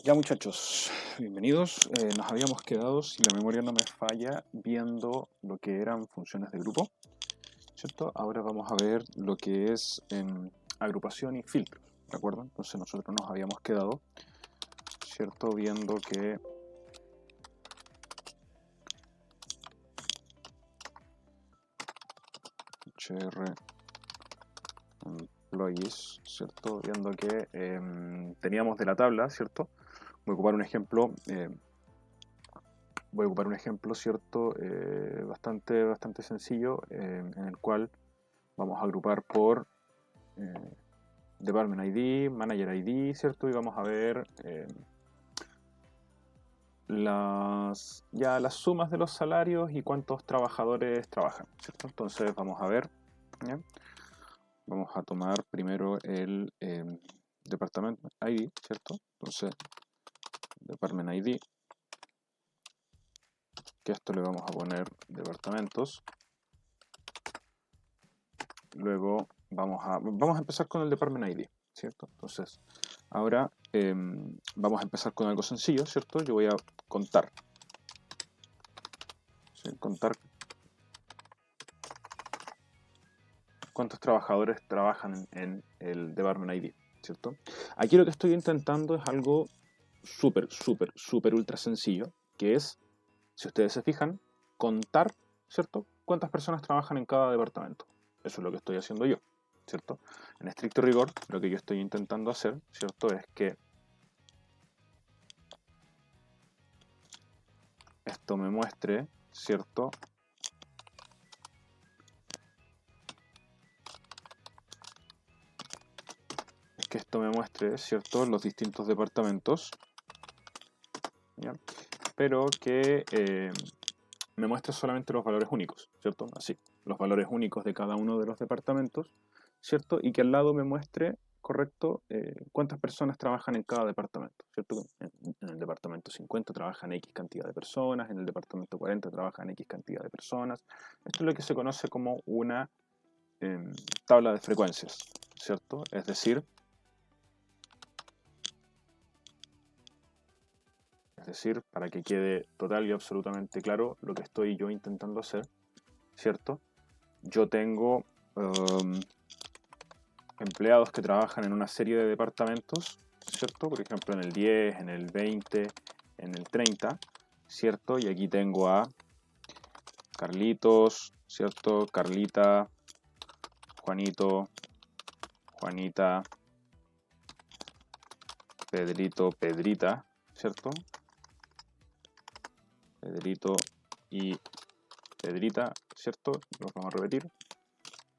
Ya muchachos, bienvenidos. Nos habíamos quedado, si la memoria no me falla, viendo lo que eran funciones de grupo, ¿cierto? Ahora vamos a ver lo que es agrupación y filtros, ¿de acuerdo? Entonces nosotros nos habíamos quedado, ¿cierto? Viendo que HR employees, ¿cierto? Viendo que teníamos de la tabla, ¿cierto? Voy a ocupar un ejemplo. Voy a ocupar un ejemplo, ¿cierto? Bastante sencillo, en el cual vamos a agrupar por Department ID, Manager ID, ¿cierto? Y vamos a ver las sumas de los salarios y cuántos trabajadores trabajan, ¿cierto? Entonces vamos a ver, ¿ya? Vamos a tomar primero el Department ID, ¿cierto? Entonces, Department ID, que a esto le vamos a poner departamentos. Luego vamos a empezar con el Department ID, ¿cierto? Entonces, ahora vamos a empezar con algo sencillo, ¿cierto? Yo voy a contar. ¿Sí? Contar cuántos trabajadores trabajan en el Department ID, ¿cierto? Aquí lo que estoy intentando es algo súper ultra sencillo, que es, si ustedes se fijan, contar, ¿cierto? Cuántas personas trabajan en cada departamento. Eso es lo que estoy haciendo yo, ¿cierto? En estricto rigor, lo que yo estoy intentando hacer, ¿cierto? Es que esto me muestre, ¿cierto? Es que esto me muestre, ¿cierto? Los distintos departamentos, ¿ya? Pero que me muestra solamente los valores únicos, ¿cierto? Así, los valores únicos de cada uno de los departamentos, ¿cierto? Y que al lado me muestre, correcto, cuántas personas trabajan en cada departamento, ¿cierto? En el departamento 50 trabajan X cantidad de personas, en el departamento 40 trabajan X cantidad de personas. Esto es lo que se conoce como una tabla de frecuencias, ¿cierto? Es decir, para que quede total y absolutamente claro lo que estoy yo intentando hacer, ¿cierto? Yo tengo empleados que trabajan en una serie de departamentos, ¿cierto? Por ejemplo, en el 10, en el 20, en el 30, ¿cierto? Y aquí tengo a Carlitos, ¿cierto? Carlita, Juanito, Juanita, Pedrito, Pedrita, ¿cierto? Pedrito y Pedrita, ¿cierto? Los vamos a repetir,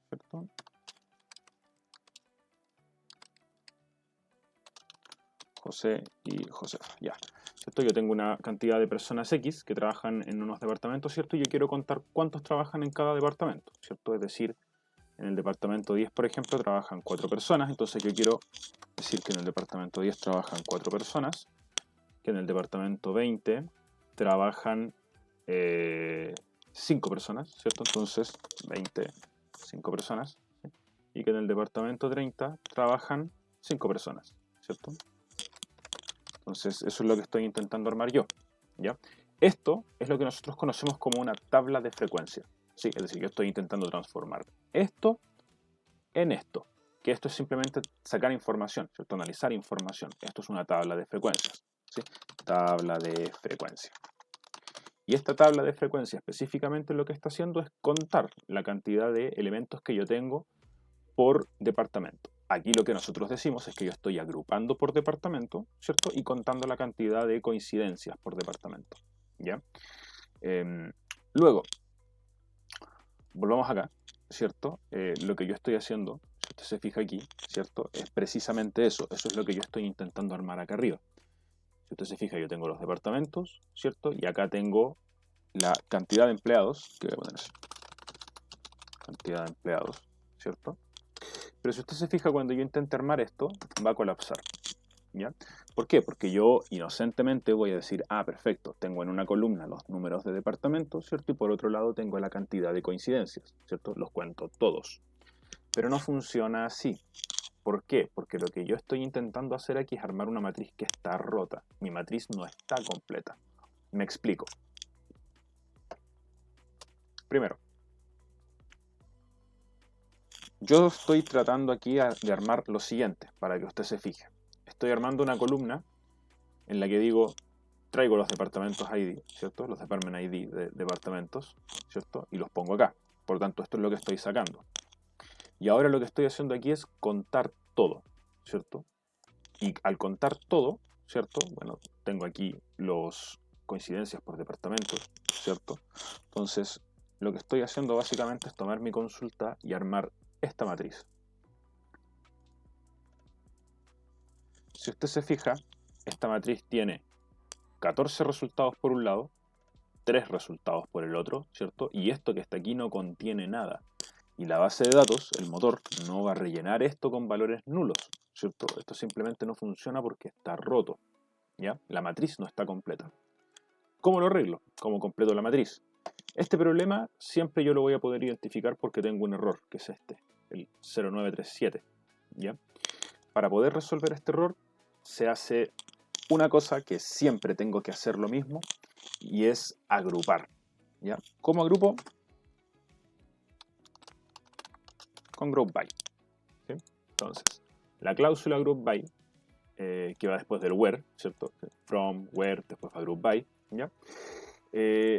¿cierto? José y Josefa, ya. ¿Cierto? Yo tengo una cantidad de personas X que trabajan en unos departamentos, ¿cierto? Y yo quiero contar cuántos trabajan en cada departamento, ¿cierto? Es decir, en el departamento 10, por ejemplo, trabajan 4 personas, entonces yo quiero decir que en el departamento 10 trabajan 4 personas, que en el departamento 20 trabajan 5 personas, ¿cierto? Entonces, 20, 5 personas, ¿sí? Y que en el departamento 30 trabajan 5 personas, ¿cierto? Entonces, eso es lo que estoy intentando armar yo, ¿ya? Esto es lo que nosotros conocemos como una tabla de frecuencia, ¿sí? Es decir, yo estoy intentando transformar esto en esto, que esto es simplemente sacar información, ¿cierto? Analizar información. Esto es una tabla de frecuencias, ¿sí? Tabla de frecuencia. Y esta tabla de frecuencia específicamente lo que está haciendo es contar la cantidad de elementos que yo tengo por departamento. Aquí lo que nosotros decimos es que yo estoy agrupando por departamento, ¿cierto? Y contando la cantidad de coincidencias por departamento, ¿ya? Luego, volvamos acá, ¿cierto? Lo que yo estoy haciendo, si usted se fija aquí, ¿cierto? Es precisamente eso. Eso es lo que yo estoy intentando armar acá arriba. Si usted se fija, yo tengo los departamentos, ¿cierto? Y acá tengo la cantidad de empleados, que voy a poner así, cantidad de empleados, ¿cierto? Pero si usted se fija, cuando yo intente armar esto, va a colapsar, ¿ya? ¿Por qué? Porque yo inocentemente voy a decir, ah, perfecto, tengo en una columna los números de departamentos, ¿cierto? Y por otro lado tengo la cantidad de coincidencias, ¿cierto? Los cuento todos. Pero no funciona así, ¿Por qué? Porque lo que yo estoy intentando hacer aquí es armar una matriz que está rota. Mi matriz no está completa. Me explico. Primero, yo estoy tratando aquí de armar lo siguiente, para que usted se fije. Estoy armando una columna en la que digo, traigo los departamentos ID, ¿cierto? Los department ID de departamentos, ¿cierto? Y los pongo acá. Por lo tanto, esto es lo que estoy sacando. Y ahora lo que estoy haciendo aquí es contar todo, ¿cierto? Y al contar todo, ¿cierto? Bueno, tengo aquí las coincidencias por departamentos, ¿cierto? Entonces, lo que estoy haciendo básicamente es tomar mi consulta y armar esta matriz. Si usted se fija, esta matriz tiene 14 resultados por un lado, 3 resultados por el otro, ¿cierto? Y esto que está aquí no contiene nada. Y la base de datos, el motor, no va a rellenar esto con valores nulos, ¿cierto? Esto simplemente no funciona porque está roto, ¿ya? La matriz no está completa. ¿Cómo lo arreglo? ¿Cómo completo la matriz? Este problema siempre yo lo voy a poder identificar porque tengo un error, que es este, el 0937, ¿ya? Para poder resolver este error se hace una cosa que siempre tengo que hacer lo mismo y es agrupar, ¿ya? ¿Cómo agrupo? Con group by, ¿sí? Entonces, la cláusula group by, que va después del where, ¿cierto? From, where, después va group by, ¿ya?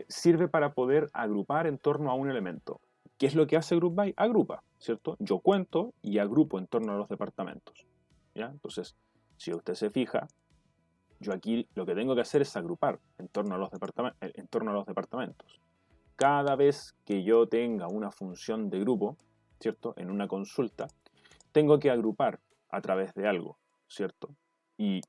Sirve para poder agrupar en torno a un elemento. ¿Qué es lo que hace group by? Agrupa, ¿cierto? Yo cuento y agrupo en torno a los departamentos, ¿ya? Entonces, si usted se fija, yo aquí lo que tengo que hacer es agrupar en torno a los departamentos. Cada vez que yo tenga una función de grupo, ¿cierto? En una consulta, tengo que agrupar a través de algo, ¿cierto? Y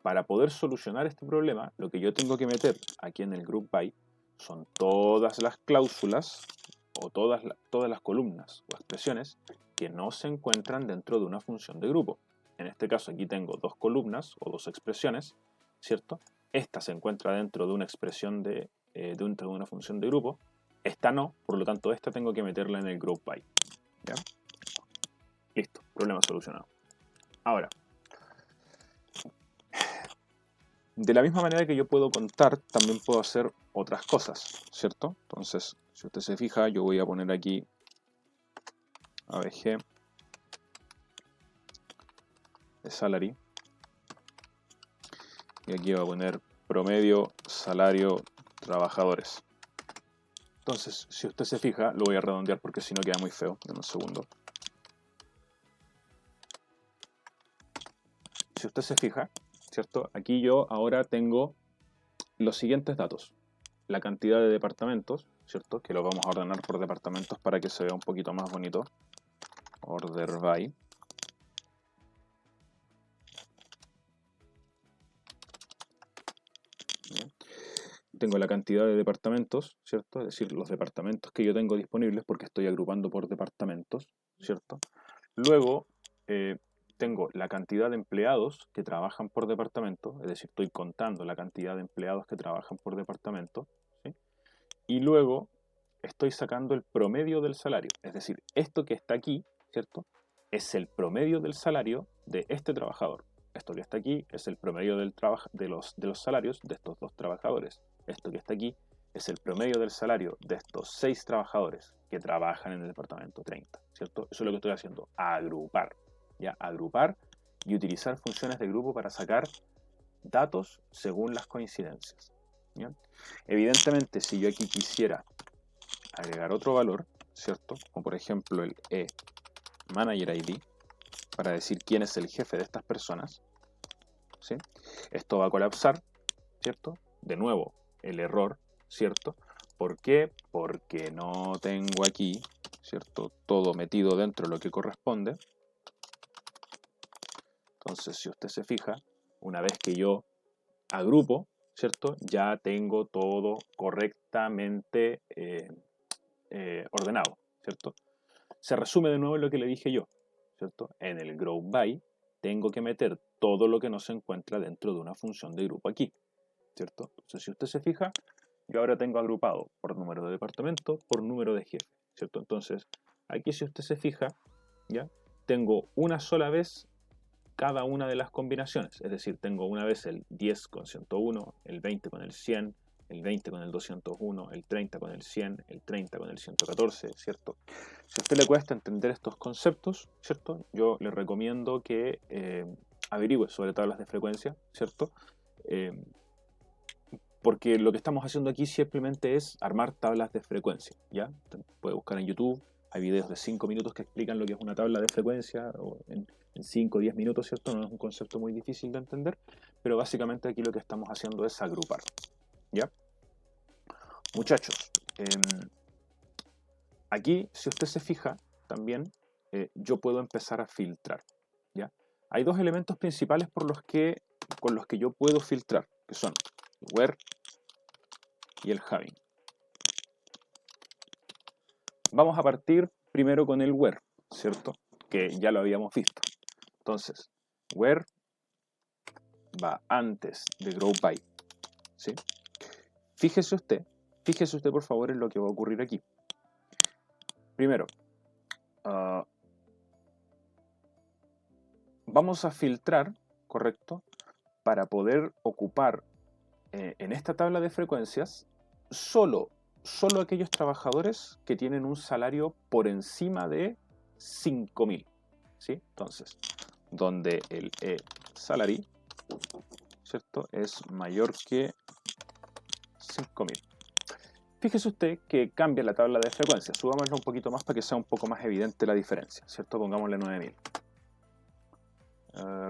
para poder solucionar este problema, lo que yo tengo que meter aquí en el group by son todas las cláusulas o todas las columnas o expresiones que no se encuentran dentro de una función de grupo. En este caso aquí tengo dos columnas o dos expresiones, ¿cierto? Esta se encuentra dentro de una expresión dentro de una función de grupo. Esta no, por lo tanto esta tengo que meterla en el group by, ¿ya? Listo, problema solucionado. Ahora, de la misma manera que yo puedo contar, también puedo hacer otras cosas, ¿cierto? Entonces, si usted se fija, yo voy a poner aquí ABG de salary y aquí voy a poner promedio salario trabajadores. Entonces, si usted se fija, lo voy a redondear porque si no queda muy feo. Dame un segundo. Si usted se fija, ¿cierto? Aquí yo ahora tengo los siguientes datos. La cantidad de departamentos, ¿cierto? Que lo vamos a ordenar por departamentos para que se vea un poquito más bonito. Order by. Bien. Tengo la cantidad de departamentos, ¿cierto? Es decir, los departamentos que yo tengo disponibles porque estoy agrupando por departamentos, ¿cierto? Luego, tengo la cantidad de empleados que trabajan por departamento, es decir, estoy contando la cantidad de empleados que trabajan por departamento, ¿sí? Y luego estoy sacando el promedio del salario, es decir, esto que está aquí, ¿cierto? Es el promedio del salario de este trabajador. Esto que está aquí es el promedio de los salarios de estos dos trabajadores. Esto que está aquí es el promedio del salario de estos 6 trabajadores que trabajan en el departamento 30, ¿cierto? Eso es lo que estoy haciendo, agrupar, ¿ya? Agrupar y utilizar funciones de grupo para sacar datos según las coincidencias, ¿ya? Evidentemente, si yo aquí quisiera agregar otro valor, ¿cierto? Como por ejemplo el manager ID, para decir quién es el jefe de estas personas, ¿sí? Esto va a colapsar, ¿cierto? De nuevo, el error, ¿cierto? ¿Por qué? Porque no tengo aquí, ¿cierto? Todo metido dentro de lo que corresponde. Entonces, si usted se fija, una vez que yo agrupo, ¿cierto? Ya tengo todo correctamente ordenado, ¿cierto? Se resume de nuevo en lo que le dije yo, ¿cierto? En el group by tengo que meter todo lo que no se encuentra dentro de una función de grupo aquí, ¿cierto? Entonces, si usted se fija, yo ahora tengo agrupado por número de departamento, por número de jefe, ¿cierto? Entonces, aquí si usted se fija, ¿ya? tengo una sola vez cada una de las combinaciones. Es decir, tengo una vez el 10 con 101, el 20 con el 100, el 20 con el 201, el 30 con el 100, el 30 con el 114, ¿cierto? Si a usted le cuesta entender estos conceptos, ¿cierto? Yo le recomiendo que averigüe sobre tablas de frecuencia, ¿cierto? Porque lo que estamos haciendo aquí simplemente es armar tablas de frecuencia, ¿ya? Usted puede buscar en YouTube, hay videos de 5 minutos que explican lo que es una tabla de frecuencia, o en 5 o 10 minutos, ¿cierto? No es un concepto muy difícil de entender, pero básicamente aquí lo que estamos haciendo es agrupar, ¿ya? Muchachos, aquí, si usted se fija, también yo puedo empezar a filtrar, ¿ya? Hay dos elementos principales con los que yo puedo filtrar, que son el where y el having. Vamos a partir primero con el where, ¿cierto? Que ya lo habíamos visto. Entonces, where va antes de grow by, ¿sí? Fíjese usted por favor en lo que va a ocurrir aquí. Primero, vamos a filtrar, ¿correcto? Para poder ocupar en esta tabla de frecuencias solo aquellos trabajadores que tienen un salario por encima de 5.000, ¿sí? Entonces, donde el salary, ¿cierto?, es mayor que 5.000. Fíjese usted que cambia la tabla de frecuencias. Subámosla un poquito más para que sea un poco más evidente la diferencia, ¿cierto? Pongámosle 9.000.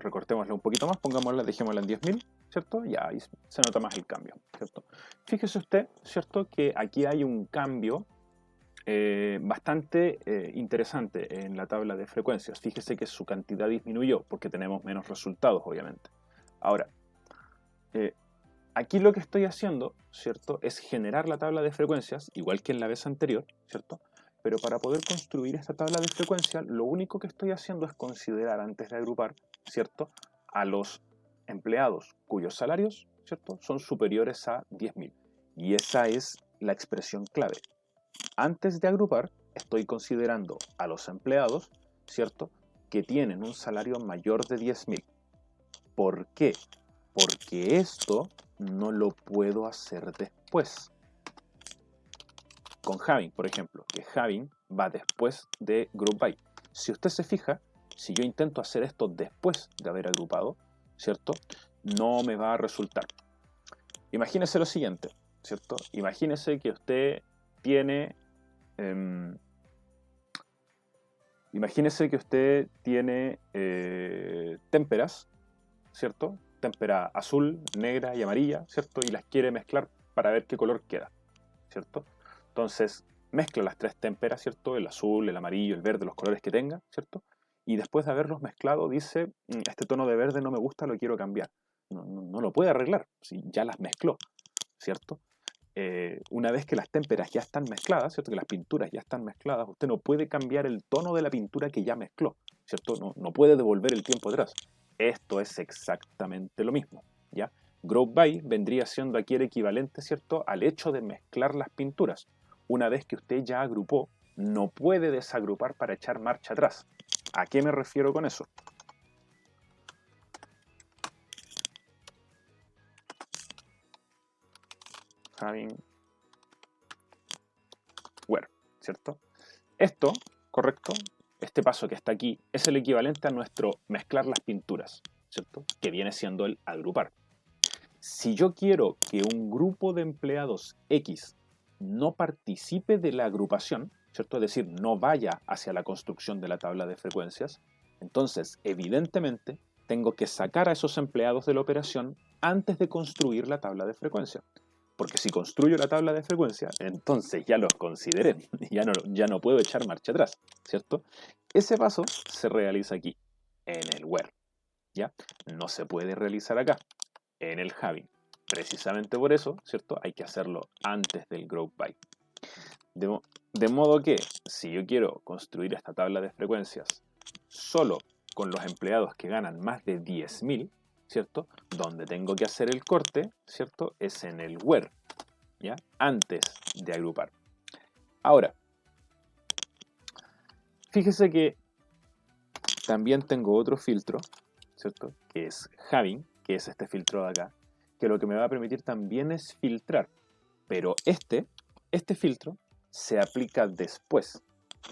Recortémosla un poquito más, dejémosla en 10.000, ¿cierto? Ya ahí se nota más el cambio, ¿cierto? Fíjese usted, ¿cierto?, que aquí hay un cambio bastante interesante en la tabla de frecuencias. Fíjese que su cantidad disminuyó porque tenemos menos resultados, obviamente. Ahora, aquí lo que estoy haciendo, ¿cierto?, es generar la tabla de frecuencias, igual que en la vez anterior, ¿cierto? Pero para poder construir esta tabla de frecuencia, lo único que estoy haciendo es considerar, antes de agrupar, ¿cierto?, a los empleados cuyos salarios, ¿cierto?, son superiores a 10.000. Y esa es la expresión clave. Antes de agrupar, estoy considerando a los empleados, ¿cierto?, que tienen un salario mayor de 10.000. ¿Por qué? Porque esto no lo puedo hacer después. Con having, por ejemplo, que having va después de group by. Si usted se fija, si yo intento hacer esto después de haber agrupado, ¿cierto?, no me va a resultar. Imagínese lo siguiente, ¿cierto? Imagínese que usted tiene témperas, ¿cierto? Témpera azul, negra y amarilla, ¿cierto? Y las quiere mezclar para ver qué color queda, ¿cierto? Entonces, mezcla las tres témperas, ¿cierto? El azul, el amarillo, el verde, los colores que tenga, ¿cierto? Y después de haberlos mezclado, dice, este tono de verde no me gusta, lo quiero cambiar. No lo puede arreglar, si ya las mezcló, ¿cierto? Una vez que las témperas ya están mezcladas, ¿cierto?, que las pinturas ya están mezcladas, usted no puede cambiar el tono de la pintura que ya mezcló, ¿cierto? No puede devolver el tiempo atrás. Esto es exactamente lo mismo, ¿ya? Group by vendría siendo aquí el equivalente, ¿cierto?, al hecho de mezclar las pinturas. Una vez que usted ya agrupó, no puede desagrupar para echar marcha atrás. ¿A qué me refiero con eso? Having where, ¿cierto? Esto, correcto, este paso que está aquí es el equivalente a nuestro mezclar las pinturas, ¿cierto?, que viene siendo el agrupar. Si yo quiero que un grupo de empleados X no participe de la agrupación, ¿cierto?, es decir, no vaya hacia la construcción de la tabla de frecuencias, entonces, evidentemente, tengo que sacar a esos empleados de la operación antes de construir la tabla de frecuencia. Porque si construyo la tabla de frecuencia, entonces ya los consideré, ya no puedo echar marcha atrás, ¿cierto? Ese paso se realiza aquí, en el where, ¿ya? No se puede realizar acá, en el having. Precisamente por eso, ¿cierto?, hay que hacerlo antes del group by. De modo que, si yo quiero construir esta tabla de frecuencias solo con los empleados que ganan más de 10.000, ¿cierto?, donde tengo que hacer el corte, ¿cierto?, es en el where, ¿ya?, antes de agrupar. Ahora, fíjese que también tengo otro filtro, ¿cierto? Que es having, que es este filtro de acá, que lo que me va a permitir también es filtrar. Pero este filtro se aplica después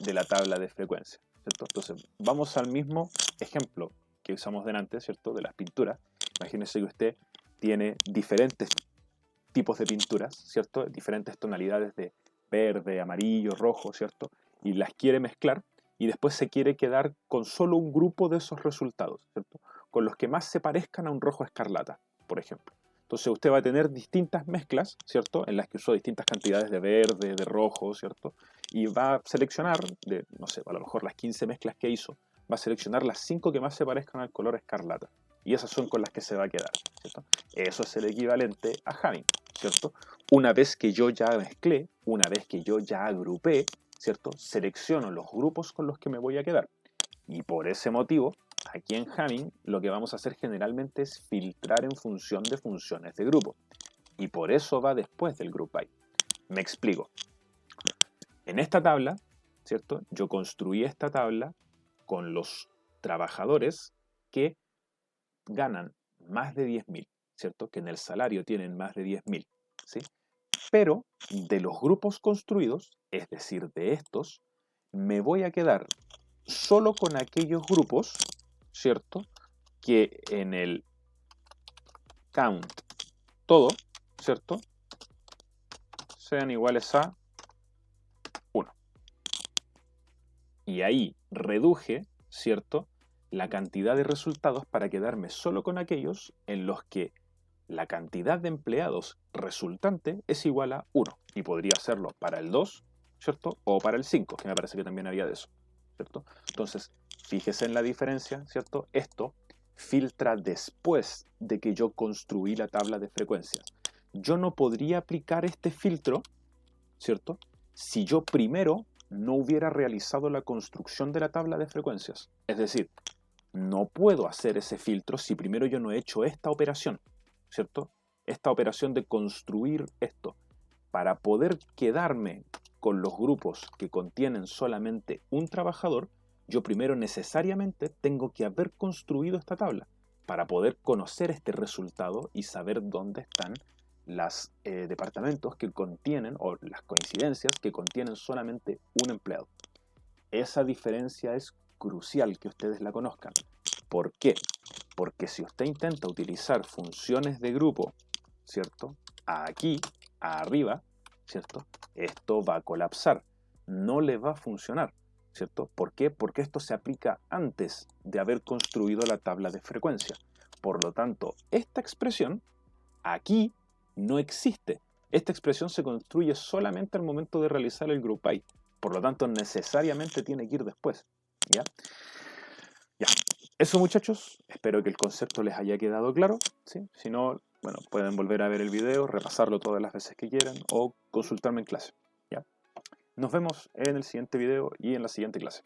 de la tabla de frecuencia, ¿cierto? Entonces, vamos al mismo ejemplo que usamos delante, ¿cierto? De las pinturas. Imagínese que usted tiene diferentes tipos de pinturas, ¿cierto? Diferentes tonalidades de verde, amarillo, rojo, ¿cierto? Y las quiere mezclar y después se quiere quedar con solo un grupo de esos resultados, ¿cierto? Con los que más se parezcan a un rojo escarlata, por ejemplo. Entonces usted va a tener distintas mezclas, ¿cierto? En las que usó distintas cantidades de verde, de rojo, ¿cierto? Y va a seleccionar, de, no sé, a lo mejor las 15 mezclas que hizo, va a seleccionar las 5 que más se parezcan al color escarlata. Y esas son con las que se va a quedar, ¿cierto? Eso es el equivalente a having, ¿cierto? Una vez que yo ya mezclé, una vez que yo ya agrupé, ¿cierto? Selecciono los grupos con los que me voy a quedar. Y por ese motivo, aquí en having, lo que vamos a hacer generalmente es filtrar en función de funciones de grupo. Y por eso va después del group by. Me explico. En esta tabla, ¿cierto? Yo construí esta tabla con los trabajadores que ganan más de 10.000, ¿cierto? Que en el salario tienen más de 10.000, ¿sí? Pero de los grupos construidos, es decir, de estos, me voy a quedar solo con aquellos grupos, ¿cierto? Que en el count todo, ¿cierto? Sean iguales a 1. Y ahí reduje, ¿cierto? La cantidad de resultados para quedarme solo con aquellos en los que la cantidad de empleados resultante es igual a 1. Y podría hacerlo para el 2, ¿cierto? O para el 5, que me parece que también había de eso, ¿cierto? Entonces, fíjese en la diferencia, ¿cierto? Esto filtra después de que yo construí la tabla de frecuencias. Yo no podría aplicar este filtro, ¿cierto? Si yo primero no hubiera realizado la construcción de la tabla de frecuencias. Es decir, no puedo hacer ese filtro si primero yo no he hecho esta operación, ¿cierto? Esta operación de construir esto. Para poder quedarme con los grupos que contienen solamente un trabajador, yo primero necesariamente tengo que haber construido esta tabla para poder conocer este resultado y saber dónde están los departamentos que contienen, o las coincidencias que contienen solamente un empleado. Esa diferencia es crucial que ustedes la conozcan. ¿Por qué? Porque si usted intenta utilizar funciones de grupo, ¿cierto? Aquí, arriba, ¿cierto? Esto va a colapsar. No le va a funcionar, ¿cierto? ¿Por qué? Porque esto se aplica antes de haber construido la tabla de frecuencia. Por lo tanto, esta expresión aquí no existe. Esta expresión se construye solamente al momento de realizar el group by. Por lo tanto, necesariamente tiene que ir después. ¿Ya? Ya. Eso, muchachos. Espero que el concepto les haya quedado claro, ¿sí? Si no, bueno, pueden volver a ver el video, repasarlo todas las veces que quieran o consultarme en clase. ¿Ya? Nos vemos en el siguiente video y en la siguiente clase.